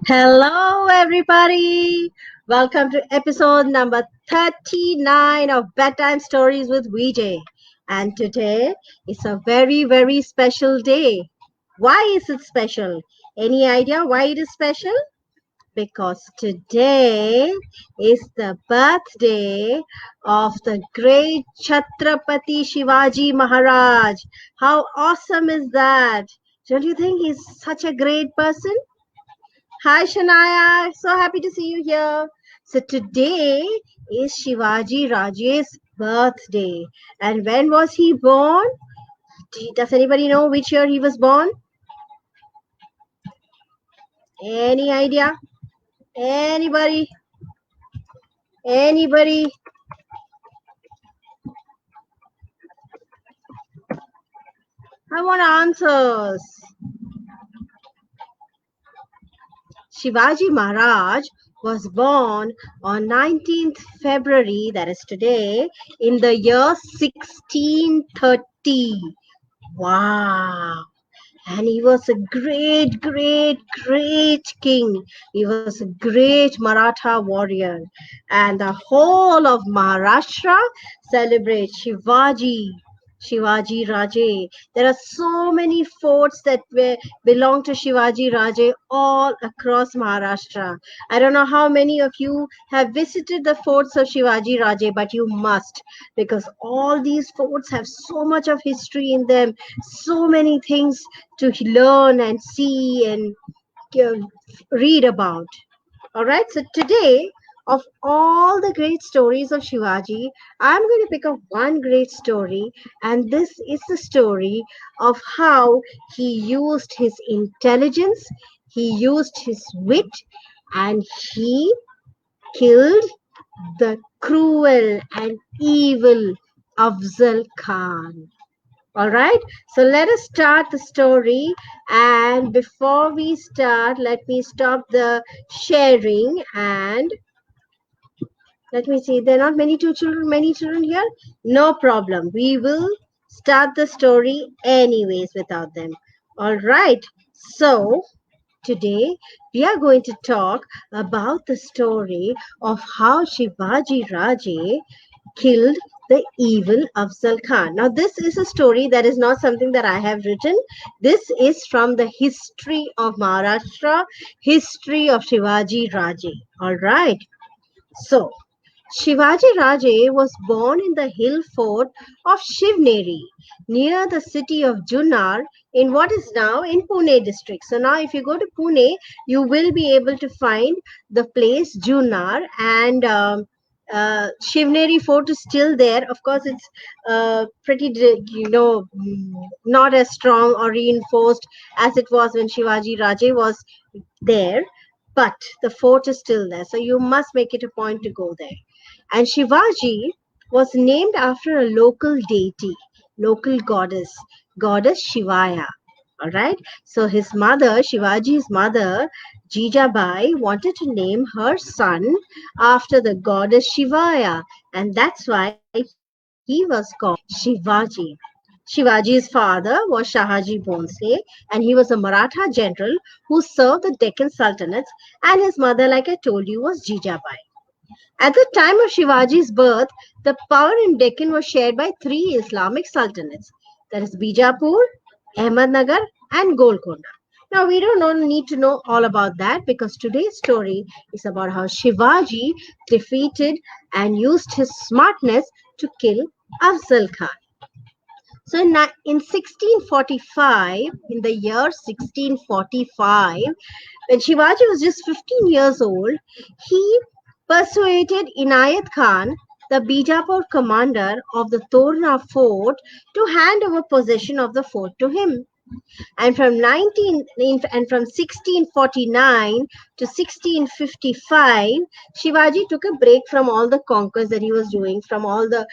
Hello, everybody. Welcome to episode number 39 of Bedtime Stories with VJ. And today is a very, very special day. Why is it special? Any idea why it is special? Because today is the birthday of the great Chhatrapati Shivaji Maharaj. How awesome is that? Don't you think he's such a great person? Hi Shania, so happy to see you here. So today is Shivaji Raje's birthday. And when was he born? Does anybody know which year he was born? Any idea? Anybody? Anybody? I want answers. Shivaji Maharaj was born on 19th February, that is today, in the year 1630. Wow. And he was a great, great, great king. He was a great Maratha warrior. And the whole of Maharashtra celebrates Shivaji Raje. There are so many forts that belong to Shivaji Raje all across Maharashtra. I don't know how many of you have visited the forts of Shivaji Raje, but you must, because all these forts have so much of history in them, so many things to learn and see and read about. All right, so today, of all the great stories of Shivaji, I'm going to pick up one great story, and this is the story of how he used his intelligence, he used his wit, and he killed the cruel and evil Afzal Khan. All right, so let us start the story. And before we start, let me stop the sharing and let me see. There are not many children here. No problem. We will start the story anyways without them. All right. So today we are going to talk about the story of how Shivaji Raje killed the evil Afzal Khan. Now, this is a story that is not something that I have written. This is from the history of Maharashtra, history of Shivaji Raje. All right. So, Shivaji Raje was born in the hill fort of Shivneri near the city of Junnar in what is now in Pune district. So now if you go to Pune, you will be able to find the place Junnar and Shivneri fort is still there. Of course, it's pretty, not as strong or reinforced as it was when Shivaji Raje was there, but the fort is still there. So you must make it a point to go there. And Shivaji was named after a local deity, local goddess Shivaya. All right. So his mother, Shivaji's mother, Jijabai, wanted to name her son after the goddess Shivaya, and that's why he was called Shivaji. Shivaji's father was Shahaji Bhonsle, and he was a Maratha general who served the Deccan Sultanates, and his mother, like I told you, was Jijabai. At the time of Shivaji's birth, the power in Deccan was shared by three Islamic sultanates, that is Bijapur, Ahmednagar, and Golconda. Now, we don't need to know all about that because today's story is about how Shivaji defeated and used his smartness to kill Afzal Khan. So in 1645, in the year 1645, when Shivaji was just 15 years old, he persuaded Inayat Khan, the Bijapur commander of the Torna fort, to hand over possession of the fort to him. And from 1649 to 1655, Shivaji took a break from all the conquers that he was doing, from all the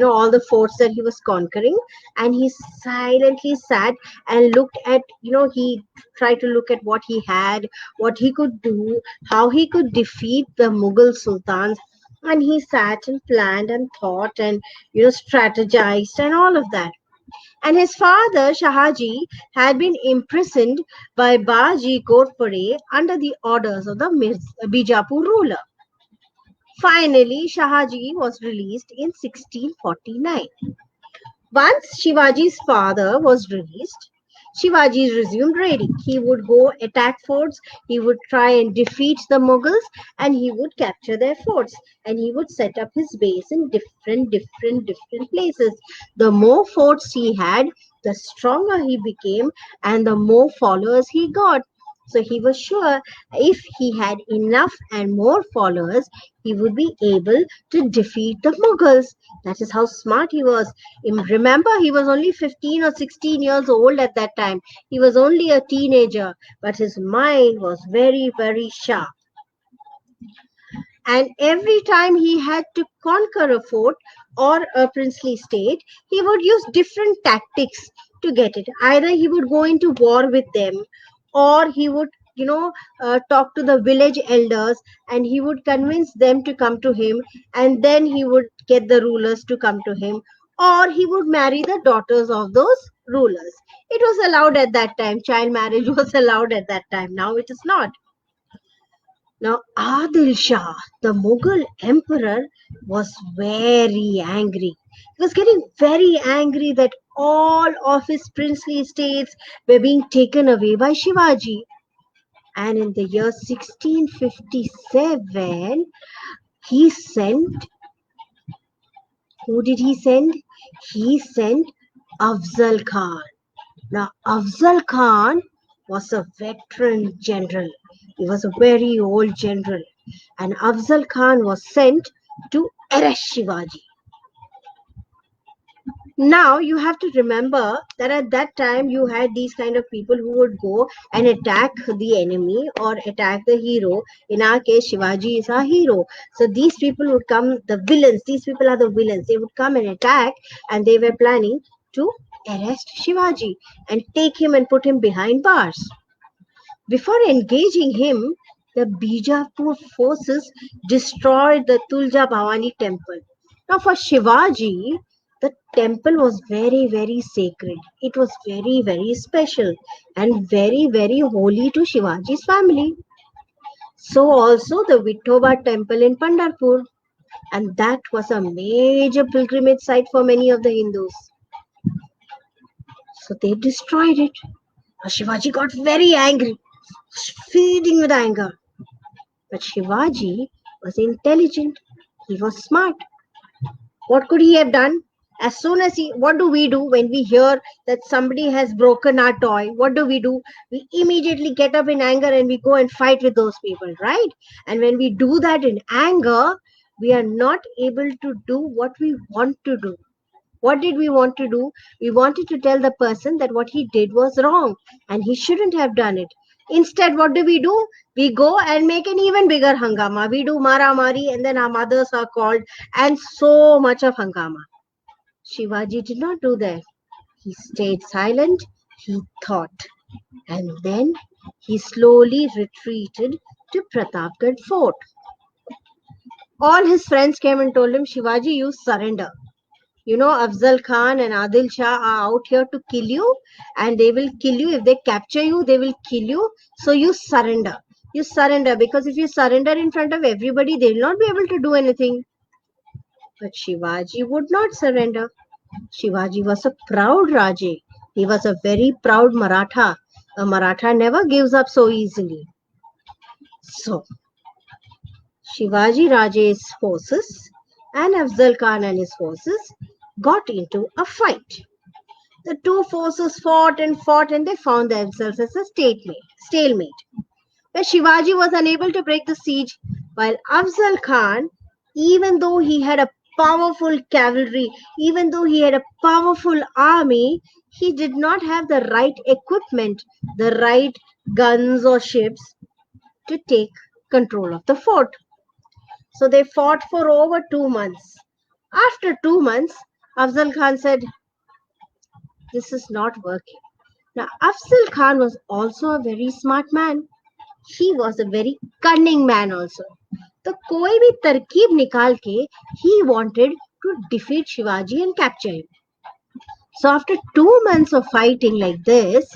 all the forts that he was conquering, and he silently sat and looked at, he tried to look at what he had, what he could do, how he could defeat the Mughal sultans, and he sat and planned and thought and strategized and all of that. And his father, Shahaji, had been imprisoned by Baji Ghorpade under the orders of the Bijapur ruler. Finally, Shahaji was released in 1649. Once Shivaji's father was released, Shivaji resumed raiding. He would go attack forts, he would try and defeat the Mughals, and he would capture their forts. And he would set up his base in different places. The more forts he had, the stronger he became, and the more followers he got. So he was sure if he had enough and more followers, he would be able to defeat the Mughals. That is how smart he was. Remember, he was only 15 or 16 years old at that time. He was only a teenager, but his mind was very sharp. And every time he had to conquer a fort or a princely state, he would use different tactics to get it. Either he would go into war with them, or he would talk to the village elders, and he would convince them to come to him, and then he would get the rulers to come to him, or he would marry the daughters of those rulers. It was allowed at that time. Child marriage was allowed at that time. Now it is not. Now, Adil Shah, the Mughal emperor, was very angry. He was getting very angry that all of his princely estates were being taken away by Shivaji. And in the year 1657, he sent, who did he send? He sent Afzal Khan. Now, Afzal Khan was a veteran general. He was a very old general. And Afzal Khan was sent to arrest Shivaji. Now you have to remember that at that time you had these kind of people who would go and attack the enemy or attack the hero. In our case, Shivaji is our hero. So these people would come, the villains, these people are the villains. They would come and attack, and they were planning to arrest Shivaji and take him and put him behind bars. Before engaging him, the Bijapur forces destroyed the Tulja Bhavani temple. Now, for Shivaji, the temple was very sacred. It was very special and very holy to Shivaji's family. So also the Vithoba temple in Pandharpur, and that was a major pilgrimage site for many of the Hindus. So they destroyed it. Now Shivaji got very angry, feeding with anger. But Shivaji was intelligent. He was smart. What could he have done? As soon as what do we do when we hear that somebody has broken our toy? What do? We immediately get up in anger and we go and fight with those people, right? And when we do that in anger, we are not able to do what we want to do. What did we want to do? We wanted to tell the person that what he did was wrong and he shouldn't have done it. Instead, what do? We go and make an even bigger hangama. We do mara mari, and then our mothers are called, and so much of hangama. Shivaji did not do that. He stayed silent, he thought, and then he slowly retreated to Pratapgarh fort. All his friends came and told him, Shivaji, you surrender. You know, Afzal Khan and Adil Shah are out here to kill you, and they will kill you. If they capture you, they will kill you. So you surrender. You surrender, because if you surrender in front of everybody, they will not be able to do anything. But Shivaji would not surrender. Shivaji was a proud Raje. He was a very proud Maratha. A Maratha never gives up so easily. So, Shivaji Raje's forces and Afzal Khan and his forces got into a fight. The two forces fought and they found themselves as a stalemate. Where Shivaji was unable to break the siege, while Afzal Khan, even though he had a powerful cavalry, even though he had a powerful army, he did not have the right equipment, the right guns or ships to take control of the fort. So they fought for over 2 months. After 2 months, Afzal Khan said, this is not working. Now, Afzal Khan was also a very smart man. He was a very cunning man also. तो कोई भी तरकीब निकाल के he wanted to defeat Shivaji and capture him. So after 2 months of fighting like this,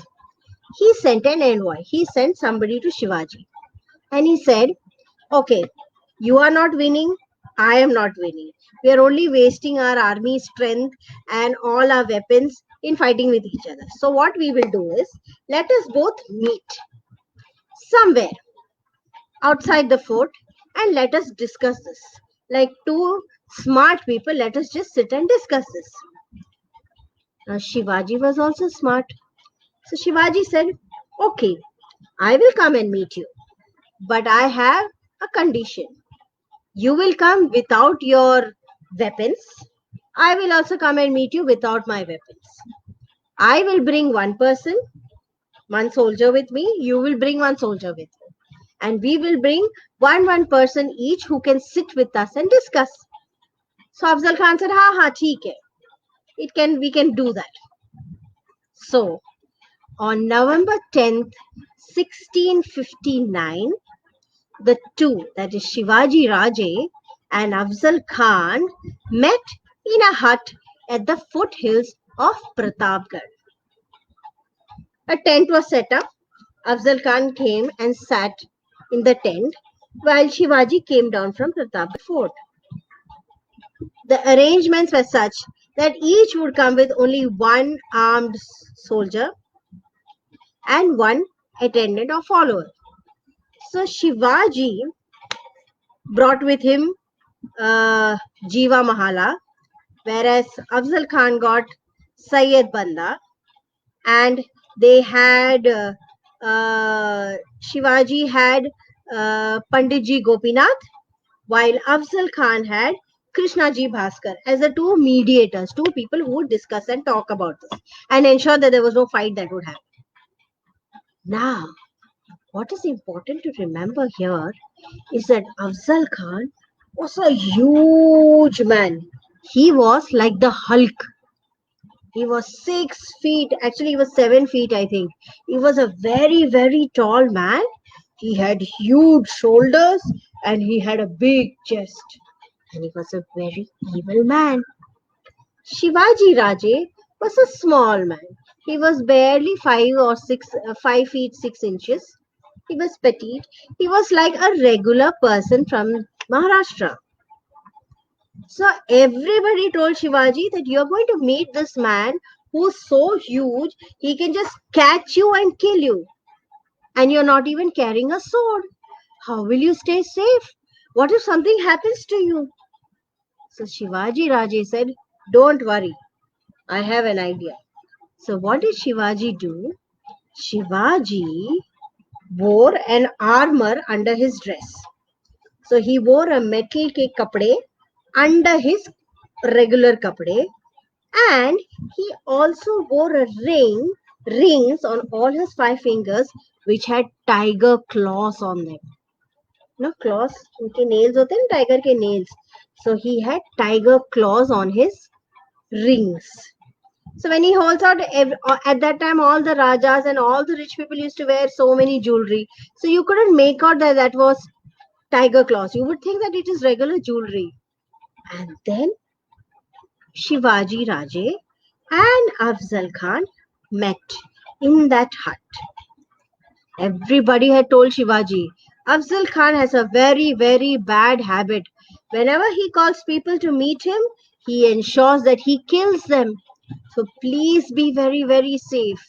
he sent an envoy. He sent somebody to Shivaji. And he said, okay, you are not winning. I am not winning. We are only wasting our army strength and all our weapons in fighting with each other. So what we will do is, let us both meet somewhere outside the fort and let us discuss this. Like two smart people, let us just sit and discuss this. Now Shivaji was also smart. So Shivaji said, okay, I will come and meet you. But I have a condition. You will come without your weapons. I will also come and meet you without my weapons. I will bring one person, one soldier with me. You will bring one soldier with you. And we will bring one person each who can sit with us and discuss. So Afzal Khan said, ha, theek hai. We can do that. So on November 10th, 1659, the two, that is Shivaji Raje and Afzal Khan, met in a hut at the foothills of Pratapgarh. A tent was set up. Afzal Khan came and sat in the tent while Shivaji came down from Pratapgarh fort. The arrangements were such that each would come with only one armed soldier and one attendant or follower. So Shivaji brought with him Jiva Mahala, whereas Afzal Khan got Sayyid Banda, and they had Shivaji had Panditji Gopinath, while Afzal Khan had Krishnaji Bhaskar as the two mediators, two people who would discuss and talk about this and ensure that there was no fight that would happen. Now, what is important to remember here is that Afzal Khan was a huge man. He was like the Hulk. He was 6 feet, actually, he was 7 feet, I think. He was a very, very tall man. He had huge shoulders and he had a big chest. And he was a very evil man. Shivaji Raje was a small man. He was barely 5 feet 6 inches. He was petite. He was like a regular person from Maharashtra. So everybody told Shivaji that you're going to meet this man who's so huge, he can just catch you and kill you. And you're not even carrying a sword. How will you stay safe? What if something happens to you? So Shivaji Raje said, don't worry, I have an idea. So what did Shivaji do? Shivaji wore an armor under his dress. So he wore a metal ke kapde under his regular kapde, and he also wore a rings on all his 5 fingers, which had tiger claws on them. No claws, उनके nails होते हैं tiger के nails. So he had tiger claws on his rings. So when he holds out, at that time, all the rajas and all the rich people used to wear so many jewelry. So you couldn't make out that that was tiger claws. You would think that it is regular jewelry. And then Shivaji Raje and Afzal Khan met in that hut. Everybody had told Shivaji, Afzal Khan has a very, very bad habit. Whenever he calls people to meet him, he ensures that he kills them. So please be very, very safe.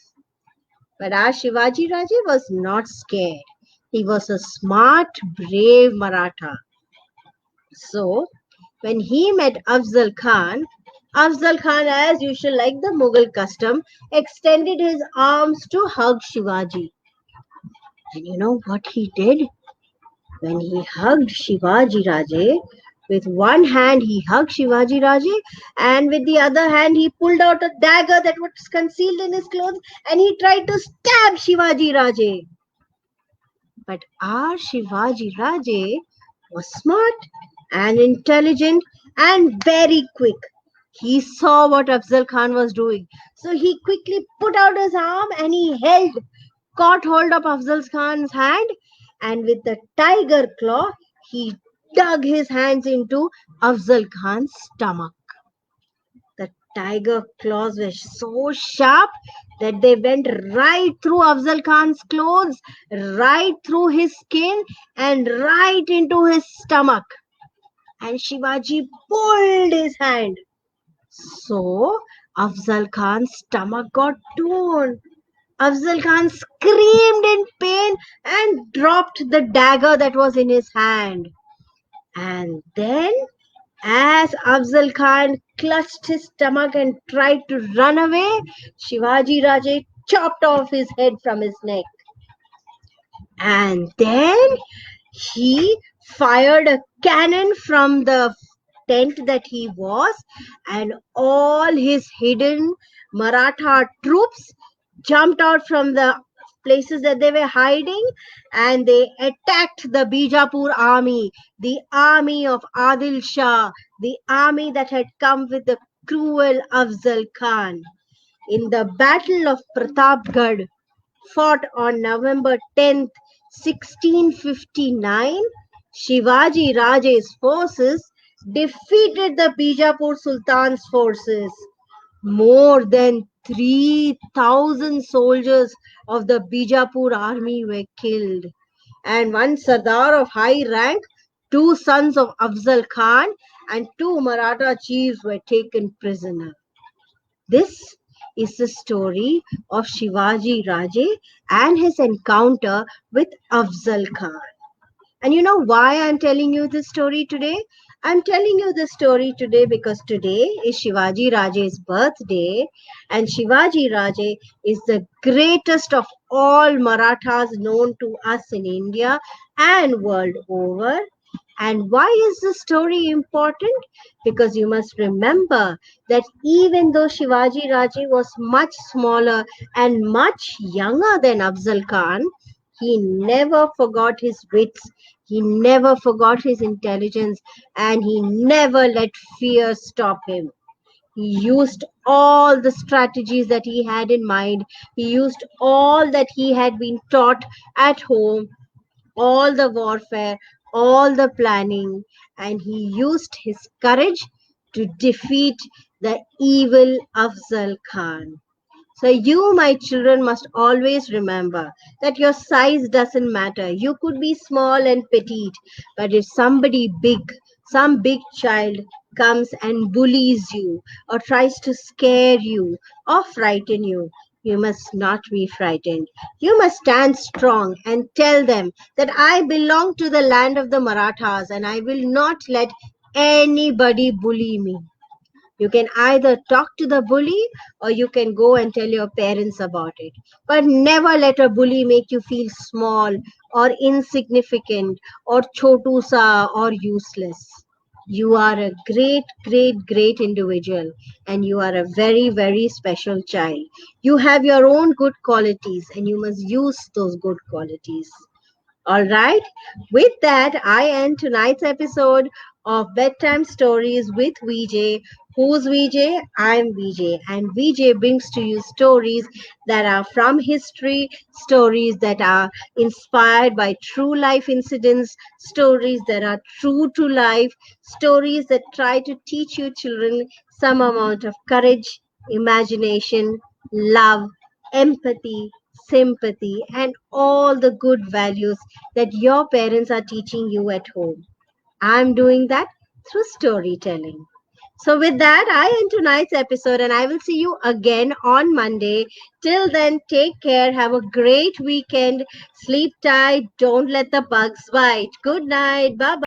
But our Shivaji Raje was not scared. He was a smart, brave Maratha. So when he met Afzal Khan, as usual, like the Mughal custom, extended his arms to hug Shivaji. And you know what he did? When he hugged Shivaji Raje, with one hand he hugged Shivaji Raje, and with the other hand he pulled out a dagger that was concealed in his clothes, and he tried to stab Shivaji Raje. But our Shivaji Raje was smart and intelligent and very quick. He saw what Afzal Khan was doing. So he quickly put out his arm and he caught hold of Afzal Khan's hand, and with the tiger claw, he dug his hands into Afzal Khan's stomach. The tiger claws were so sharp that they went right through Afzal Khan's clothes, right through his skin, and right into his stomach. And Shivaji pulled his hand. So Afzal Khan's stomach got torn. Afzal Khan screamed in pain and dropped the dagger that was in his hand. And then, as Afzal Khan clutched his stomach and tried to run away, Shivaji Raje chopped off his head from his neck. And then he fired a cannon from the tent that he was, and all his hidden Maratha troops jumped out from the places that they were hiding, and they attacked the Bijapur army, the army of Adil Shah, the army that had come with the cruel Afzal Khan. In the Battle of Pratapgarh, fought on November 10th, 1659, Shivaji Raje's forces defeated the Bijapur Sultan's forces. More than 3,000 soldiers of the Bijapur army were killed, and one Sardar of high rank, two sons of Afzal Khan, and two Maratha chiefs were taken prisoner. This is the story of Shivaji Raje and his encounter with Afzal Khan. And you know why I'm telling you this story today? I'm telling you this story today because today is Shivaji Raje's birthday, and Shivaji Raje is the greatest of all Marathas known to us in India and world over. And why is this story important? Because you must remember that even though Shivaji Raje was much smaller and much younger than Afzal Khan, he never forgot his wits, he never forgot his intelligence, and he never let fear stop him. He used all the strategies that he had in mind. He used all that he had been taught at home, all the warfare, all the planning, and he used his courage to defeat the evil Afzal Khan. So, you, my children, must always remember that your size doesn't matter. You could be small and petite, but if somebody big, some big child comes and bullies you or tries to scare you or frighten you, you must not be frightened. You must stand strong and tell them that I belong to the land of the Marathas and I will not let anybody bully me. You can either talk to the bully or you can go and tell your parents about it. But never let a bully make you feel small or insignificant or chotu sa or useless. You are a great, great, great individual and you are a very, very special child. You have your own good qualities and you must use those good qualities. All right. With that, I end tonight's episode of Bedtime Stories with VJ. Who's VJ? I'm VJ. And VJ brings to you stories that are from history, stories that are inspired by true life incidents, stories that are true to life, stories that try to teach you children some amount of courage, imagination, love, empathy, sympathy, and all the good values that your parents are teaching you at home. I'm doing that through storytelling. So, with that, I end tonight's episode and I will see you again on Monday. Till then, take care. Have a great weekend. Sleep tight. Don't let the bugs bite. Good night. Bye bye.